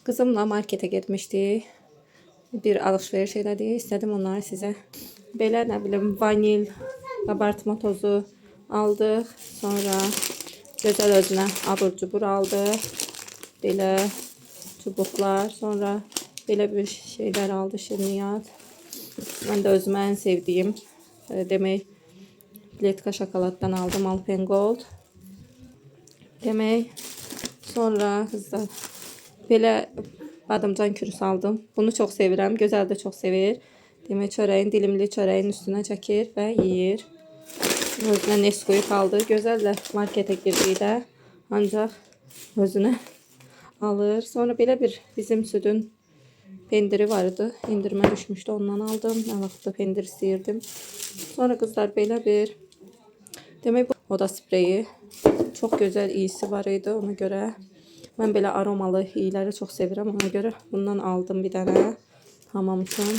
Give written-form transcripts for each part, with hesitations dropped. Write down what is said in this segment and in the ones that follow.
Kızımla markete getmişdik. Bir alışveriş elədik. İstədim onları sizə. Belə nə bilim vanil, kabartma tozu aldıq. Sonra gözəl özünə abur cubur aldıq. Belə çubuqlar. Sonra belə bir şeyler aldı, şirniyat. Mən də özümə en sevdiyim demək pletka şokoladdan aldım, Alpengold. Demək sonra kızlar belə badımcan kürüsü aldım. Bunu çok sevirəm. Gözəl də çox sevir. Demək çörəyin, dilimli çörəyin üstünə çəkir və yeyir. Özünə Nesquik aldı. Gözəl də markete girdikdə ancaq özünə alır. Sonra belə bir bizim südün pendiri vardı. İndirmə düşmüşdü. Ondan aldım. Nə vaxtda pendir istəyirdim. Sonra kızlar belə bir demək bu oda spreyi. Çok gözəl iyisi var idi ona görə. Mən belə aromalı iyiləri çox sevirəm. Ona görə bundan aldım bir dənə. Hamam üçün.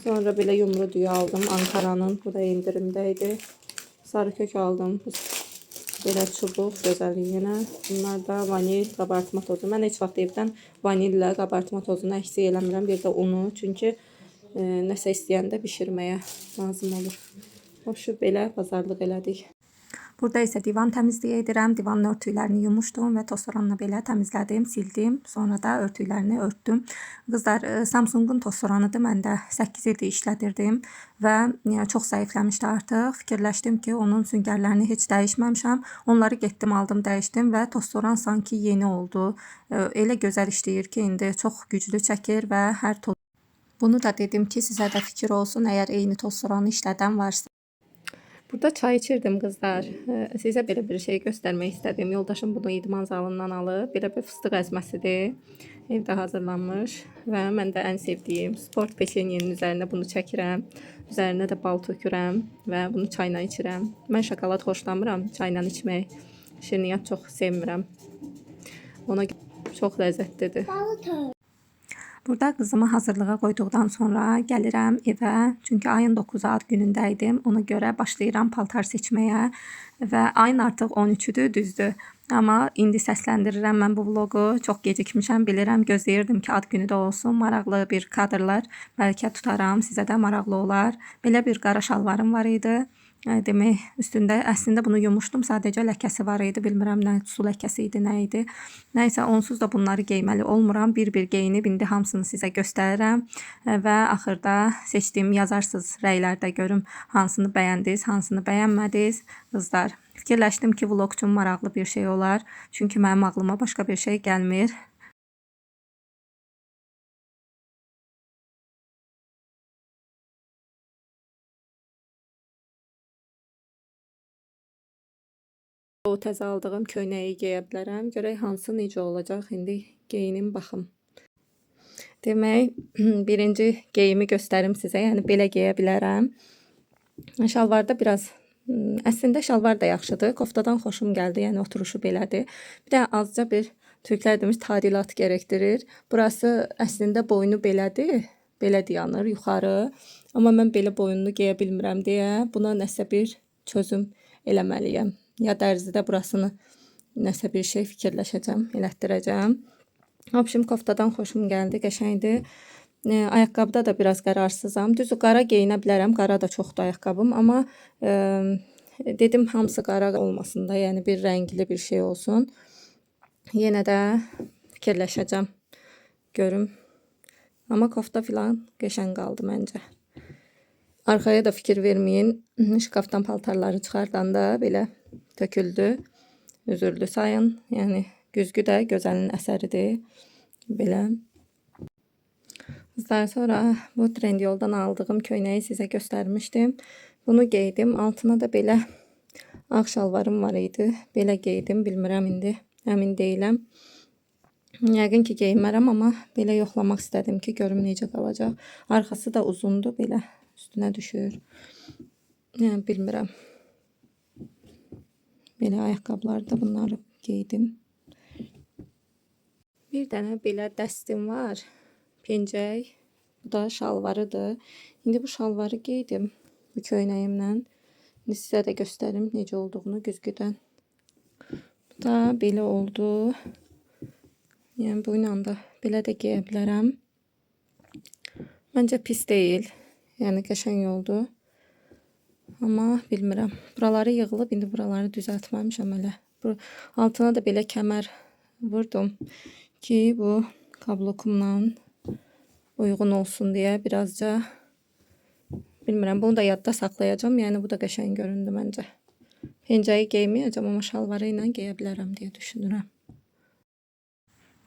Sonra belə yumru düyü aldım. Ankara'nın. Bu da indirimdəydi. Sarı kök aldım. Belə çubuq gözəl yenə. Bunlar da vanil, kabartma tozu. Mən heç vaxt evdən vanillə kabartma tozunu əksik eləmirəm. Bir də unu. Çünki nəsə istəyəndə bişirməyə lazım olur. Hoşu belə bazarlıq elədik. Burada isə divan təmizliyi edirəm. Divanın örtüklərini yumuşdum və tozsoranla belə təmizlədim, sildim. Sonra da örtüklərini örtdüm. Qızlar, Samsung'un tozsoranıdır. Mən də 8 ildir işlədirdim və çox zəifləmişdi artıq. Fikirləşdim ki, onun süngərlərini heç dəyişməmişəm. Onları getdim, aldım, dəyişdim və tozsoran sanki yeni oldu. Elə gözəl işləyir ki, indi çox güclü çəkir və hər toz. Bunu da dedim ki, sizə də fikir olsun, əgər eyni tozsoranı işlədən varsa. Burada çay içirdim kızlar. Sizə belə bir şey göstermek istedim. Yoldaşım bunu idman zalından alıb. Belə bir fıstıq əzməsidir. Evdə hazırlanmış və mən də ən sevdiyim sport peşenyenin üzərinə bunu çəkirəm. Üzərinə də bal tökürəm və bunu çayla içirəm. Mən şokolad xoşlamıram çayla içmək. Şirniyyat çox sevmirəm. Ona çox ləzzətlidir. Burada qızımı hazırlığa qoyduqdan sonra gəlirəm evə. Çünki ayın 9-u ad günündəydim. Ona görə başlayıram paltar seçməyə və ayın artıq 13-üdür, düzdür. Amma indi səsləndirirəm mən bu vlogu. Çox gecikmişəm, bilirəm. Gözləyirdim ki, ad günü də olsun. Maraqlı bir kadrlar bəlkə tutaram. Sizə də maraqlı olar. Belə bir qara şalvarım var idi. Demək üstündə əslində bunu yumuşdum, sadəcə ləkəsi var idi, bilmirəm nə su ləkəsi idi, nə idi. Nəysə onsuz da bunları geyməli olmuram. Bir-bir geyinib indi hamısını sizə göstərirəm və axırda seçdiyim yazarsınız rəylərdə görüm hansını bəyəndiniz, hansını bəyənmədiniz. Qızlar, fikirləşdim ki, vlog üçün maraqlı bir şey olar. Çünki mənim ağlıma başqa bir şey gəlmir. O təzə aldığım köynəyi geyə bilərəm. Görək hansı necə olacaq. İndi geyinim baxım. Demək, birinci geyimi göstərim sizə. Yəni belə geyə bilərəm. Şalvarda biraz əslində şalvar da yaxşıdır. Koftadan xoşum gəldi. Yəni oturuşu belədir. Bir də azca bir Türklər demiş tadilat gerektirir. Burası əslində boynu belədir. Belə dayanır yuxarı. Amma mən belə boyunlu geyə bilmirəm deyə buna nəsə bir çözüm eləməliyəm. Ya dərzidə burasını nəsə bir şey fikirləşəcəm, elətdirəcəm. Abşim koftadan xoşum gəldi, qəşəngdir. Ayaqqabıda da biraz qərarsızam. Düzü qara geyinə bilərəm, qara da çoxdur ayaqqabım, amma dedim hamısı qara olmasın da, yəni bir rəngli bir şey olsun. Yenə də fikirləşəcəm, görüm. Amma kofta filan qəşəng qaldı məncə. Arkaya da fikir verməyin. Şkafdan paltarları çıxardanda belə töküldü. Üzürlü sayın. Yəni güzgü də gözəlin əsəridir. Belə. Kızlar, sonra bu Trendyoldan aldığım köynəyi sizə göstərmişdim. Bunu geydim. Altına da belə ağ şalvarım var idi. Belə geydim. Bilmirəm indi. Əmin deyiləm. Yəqin ki geyinmərəm, amma belə yoxlamaq istədim ki, görüm necə qalacaq. Arxası da uzundur. Belə üstünə düşür. Yəni bilmirəm. Belə ayaqqabıları da bunları giydim. Bir dənə belə dəstim var. Pencək. Bu da şalvarıdır. İndi bu şalvarı giydim. Bu köynəyimlə. İndi sizə də göstərim necə olduğunu güzgüdən. Bu da belə oldu. Yəni bu ilə də belə də geyə bilərəm. Məncə pis deyil. Yəni qəşəng oldu. Amma bilmirəm. Buraları yığılıb, indi buraları düzəltməmişəm hələ. Bu altına da belə kəmər vurdum ki, bu kablokumla uyğun olsun deyə birazca. Bilmirəm, bunu da yadda saxlayacağam. Yəni bu da qəşəng göründü məncə. Pencəyi geyməyəcəm, amma şalvarı ilə geyə bilərəm deyə düşünürəm.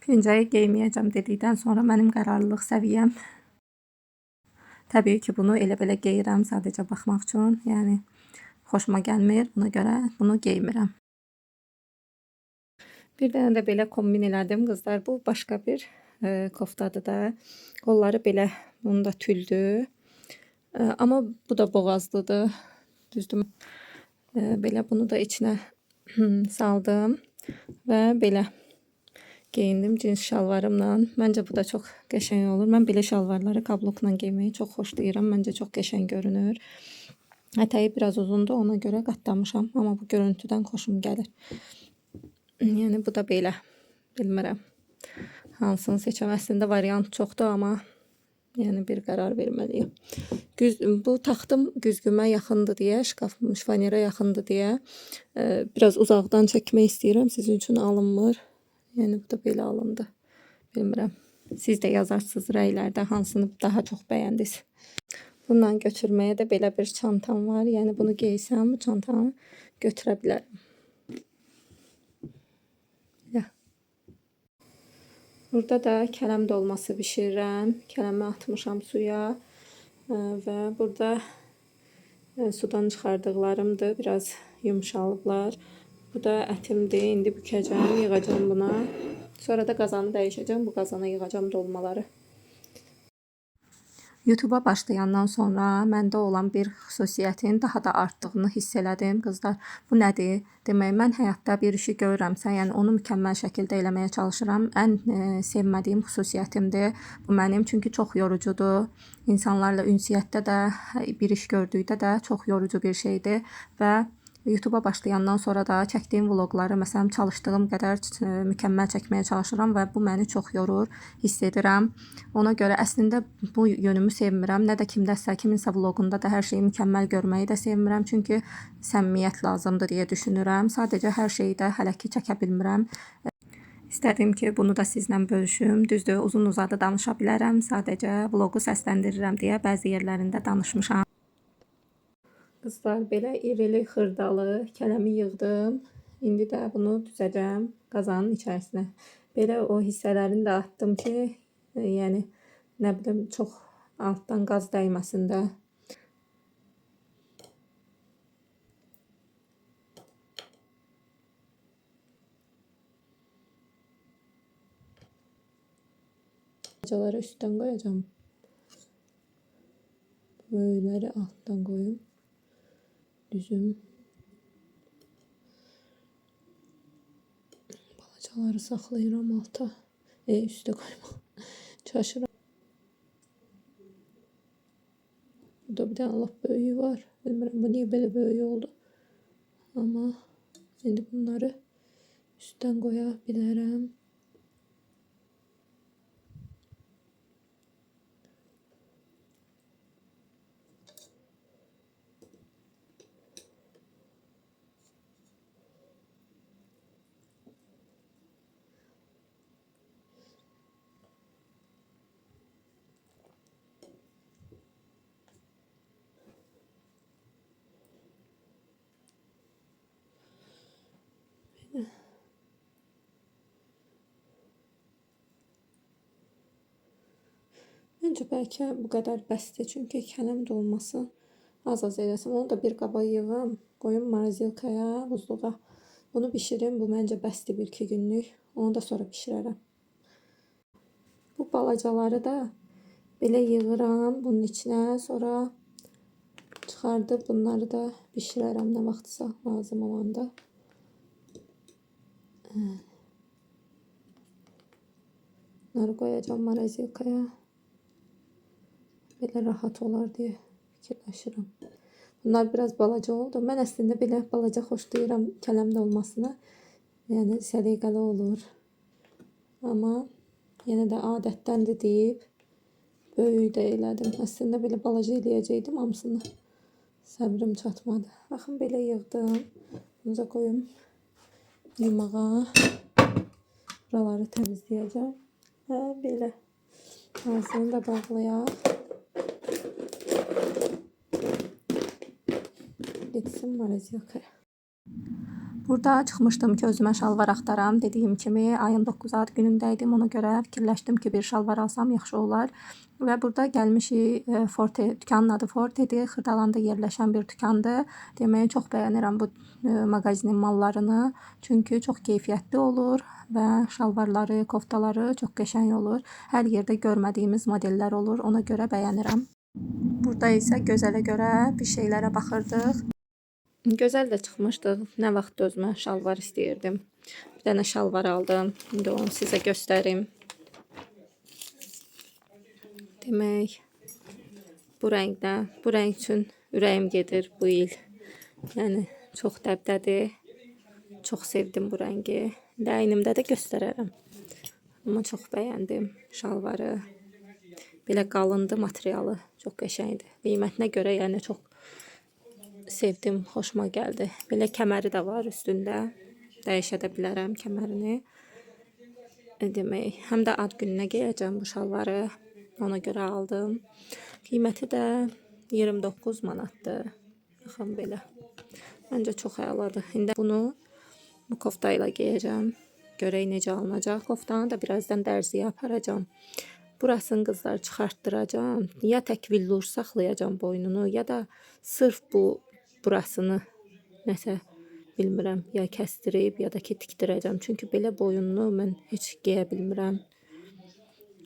Pencəyi geyməyəcəm dedikdən sonra mənim qərarlılıq səviyyəm. Təbii ki, bunu elə-belə geyirəm sadəcə baxmaq üçün. Yəni xoşuma gəlmir, ona görə bunu geymirəm. Bir dənə də belə kombin elədim qızlar. Bu başqa bir koftadır da. Qolları belə, bunun da tüldür. Amma bu da boğazlıdır. Düzdür. Belə bunu da içinə saldım və belə geyindim cins şalvarımla. Məncə bu da çox qəşəng olur. Mən belə şalvarları kablokla geyməyi çox xoşlayıram. Məncə çox qəşəng görünür. Ətəyi biraz uzundur, ona görə qatlamışam. Amma bu görüntüdən xoşum gəlir. Yəni bu da belə. Bilmirəm. Hansını seçəm. Əslində variant çoxdur, amma yəni bir qərar verməliyim. Bu taxtım güzgümə yaxındır deyə, şifonierə yaxındır deyə biraz uzaqdan çəkmək istəyirəm. Sizin üçün alınmır. Yəni bu da belə alındı. Bilmirəm. Siz də yazarsınız rəylərdə hansını daha çox bəyəndiniz. Bundan götürməyə də belə bir çantam var. Yəni bunu geysəm bu çantanı götürə bilərəm. Belə. Burada da kələm dolması bişirirəm. Kələmi atmışam suya. Və burada sudan çıxardıqlarımdır. Biraz yumşalıblar. Bu da ətimdir. İndi bükəcəm, yığacam buna. Sonra da qazanı dəyişəcəm. Bu qazana yığacam dolmaları. YouTube'a başlayandan sonra məndə olan bir xüsusiyyətin daha da artdığını hiss elədim. Qızlar, bu nədir? Demək, mən həyatda bir işi görürəmsə, yəni onu mükəmməl şəkildə eləməyə çalışıram. Ən sevmədiyim xüsusiyyətimdir. Bu mənim, çünki çox yorucudur. İnsanlarla ünsiyyətdə də, bir iş gördükdə də çox yorucu bir şeydir və YouTube'a başlayandan sonra da çəkdiyim vloqları məsələn çalışdığım qədər mükəmməl çəkməyə çalışıram və bu məni çox yorur, hiss edirəm. Ona görə əslində bu yönümü sevmirəm. Nə də kimdəsə, kiminsə vloqunda da hər şeyi mükəmməl görməyi də sevmirəm, çünki səmimiyyət lazımdır deyə düşünürəm. Sadəcə hər şeyi də hələ ki çəkə bilmirəm. İstədim ki, bunu da sizlə bölüşüm. Düzdür, uzun-uzadı danışa bilərəm. Sadəcə vloqu səsləndirirəm deyə bəzi yerlərində danışmışam. Qızlar, belə irili xırdalı kələmi yığdım. İndi də bunu düzəcəm qazanın içərisinə. Belə o hissələrini də atdım ki, yəni nə bilim çox altdan qaz dəyməsin də. Bacaları üstten koyacağım. Böyleleri alttan koyayım. Düzüm. Balacaları saxlayıram alta. Üstə koyma. Çaşıram. Burada bir tane laf böyüğü var. Bilmirəm bu niye belə böyük oldu. Ama şimdi bunları üstten koya bilərəm. Məncə bəlkə bu qədər bəsdir, çünki kələm dolması az-az eləsəm. Onu da bir qaba yığım, qoyum marazelkaya, buzluğa. Bunu bişirim, bu məncə bəsdir 1-2 günlük. Onu da sonra bişirərəm. Bu balacaları da belə yığıram bunun içinə, sonra çıxardıb bunları da bişirərəm nə vaxtsa lazım olanda. Bunları qoyacağım marazelkaya. Belə rahat olar deyə fikirləşirəm. Bunlar biraz balaca oldu. Mən əslində belə balaca xoşlayıram kələmdə olmasını. Yəni səliqəli olur. Amma yenə də adətdəndir deyib böyük də elədim. Əslində belə balaca eləyəcəkdim hamısını. Səbrim çatmadı. Baxın belə yığdım. Bunu qoyum yumağa. Buraları təmizləyəcəm. Və belə. Ağzını da bağlayaq. Getsin marazyakaya. Burada çıxmışdım ki, özümə şalvar axtaram. Dediyim kimi, ayın 9 ad günündəydim. Ona görə fikirləşdim ki, bir şalvar alsam yaxşı olar. Və burada gəlmişik Forte, dükanın adı Forte'dir. Xırdalanda yerləşən bir dükandır. Deməyi çox bəyənirəm bu mağazinin mallarını. Çünki çox keyfiyyətli olur və şalvarları, koftaları çox qəşəng olur. Hər yerdə görmədiyimiz modellər olur. Ona görə bəyənirəm. Burada isə gözələ görə bir şeylərə baxırdıq. Gözəl də çıxmışdı. Nə vaxt özümə şalvar istəyirdim. Bir dənə şalvar aldım. İndi onu sizə göstərim. Demək, bu rəngdə, bu rəng üçün ürəyim gedir bu il. Yəni, çox dəbdədir. Çox sevdim bu rəngi. Əynimdə də göstərərəm. Amma çox bəyəndim şalvarı. Belə qalındı materialı. Çox qəşəngdir. Qiymətinə görə yəni çox sevdim, xoşuma gəldi. Belə kəməri də var üstündə. Dəyişə də bilərəm kəmərini. Demək, həm də ad gününə geyəcəm bu şalvarı. Ona görə aldım. Qiyməti də 29 manatdır. Baxın belə. Məncə çox əladır. İndi bunu bu kofta ilə geyəcəm. Görək necə alınacaq. Koftanı da birazdan dərziyə aparacağım. Burasını qızlar çıxartdıracağım. Ya tək villur saxlayacağım boynunu, ya da sırf burasını nəsə bilmirəm, ya kəsdirib, ya da ki tikdirəcəm. Çünki belə boyununu mən heç geyə bilmirəm.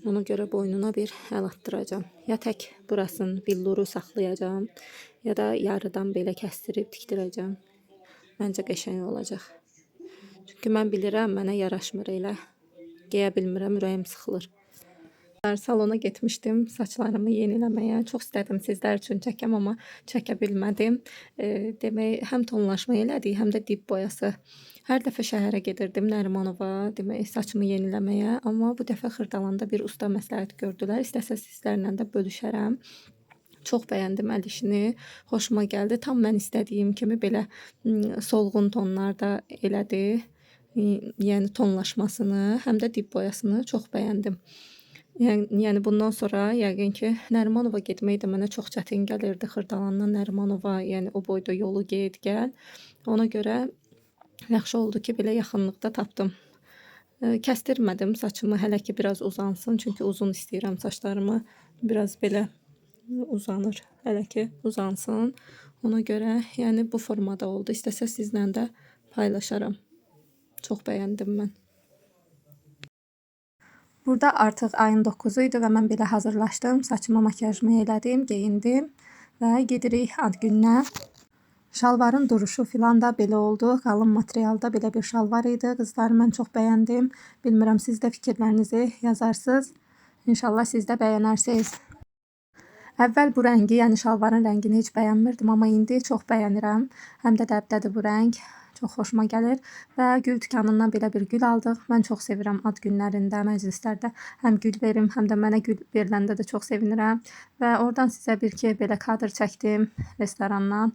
Ona görə boynuna bir əl atdıracağım. Ya tək burasını villuru saxlayacağım, ya da yarıdan belə kəsdirib tikdirəcəm. Məncə qəşəng olacaq. Çünki mən bilirəm, mənə yaraşmır elə. Geyə bilmirəm, ürəyim sıxılır. Salona getmişdim saçlarımı yeniləməyə. Çox istədim sizlər üçün çəkəm, amma çəkə bilmədim. Demək, həm tonlaşma elədik, həm də dib boyası. Hər dəfə şəhərə gedirdim Nərimanova, demək, saçımı yeniləməyə. Amma bu dəfə Xırdalanda bir usta məsləhət gördülər. İstəsəz sizlərlə də bölüşərəm. Çox bəyəndim əl işini, xoşuma gəldi. Tam mən istədiyim kimi belə solğun tonlarda elədi. Yəni tonlaşmasını, həm də dib boyasını çox bəyəndim. Yəni bundan sonra yəqin ki Nərimanova getmək də mənə çox çətin gəlirdi. Xırdalandan Nərimanova, yəni o boyda yolu get gəl. Ona görə yaxşı oldu ki belə yaxınlıqda tapdım. Kəstirmədim saçımı, hələ ki biraz uzansın. Çünki uzun istəyirəm saçlarımı. Biraz belə uzanır, hələ ki uzansın. Ona görə yəni bu formada oldu. İstəsəz sizlə də paylaşaram. Çox bəyəndim mən. Burada artıq ayın 9-u idi və mən belə hazırlaşdım. Saçıma makyajımı elədim, geyindim və gedirik ad gününə. Şalvarın duruşu filan da belə oldu. Qalın materialda belə bir şalvar idi. Qızlar, mən çox bəyəndim. Bilmirəm, siz də fikirlərinizi yazarsınız. İnşallah siz də bəyənərsiniz. Əvvəl bu rəngi, yəni şalvarın rəngini heç bəyənmirdim, amma indi çox bəyənirəm. Həm də dəbdədir bu rəng. Çox xoşuma gəlir və gül dükanından belə bir gül aldıq. Mən çox sevirəm ad günlərində, məclislərdə həm gül verim, həm də mənə gül veriləndə də çox sevinirəm. Və oradan sizə bir iki belə kadr çəkdim restorandan.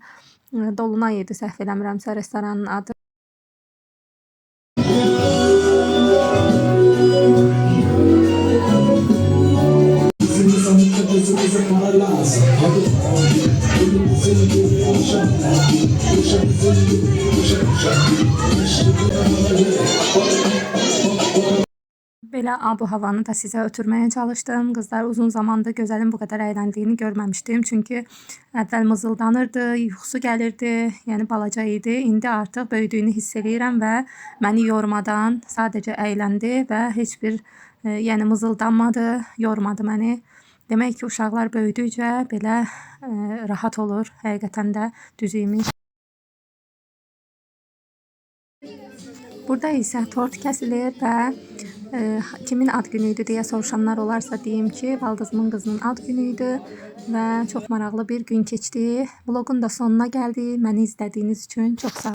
Dolunay idi, səhv eləmirəmsə restoranın adı. Belə abu-havanı da sizə ötürməyə çalışdım. Qızlar, uzun zamandır gözəlin bu qədər əyləndiyini görməmişdim. Çünki əvvəl mızıldanırdı, yuxusu gəlirdi, yəni balaca idi. İndi artıq böyüdüyünü hiss edirəm və məni yormadan sadəcə əyləndi və heç bir yəni mızıldanmadı, yormadı məni. Demək ki, uşaqlar böyüdükcə belə rahat olur, həqiqətən də düz imiş. Burada isə tort kəsilir və kimin ad günü idi deyə soruşanlar olarsa deyim ki, baldızımın qızının ad günü idi və çox maraqlı bir gün keçdi. Vlogun da sonuna gəldi. Məni izlədiyiniz üçün çox sağ olun.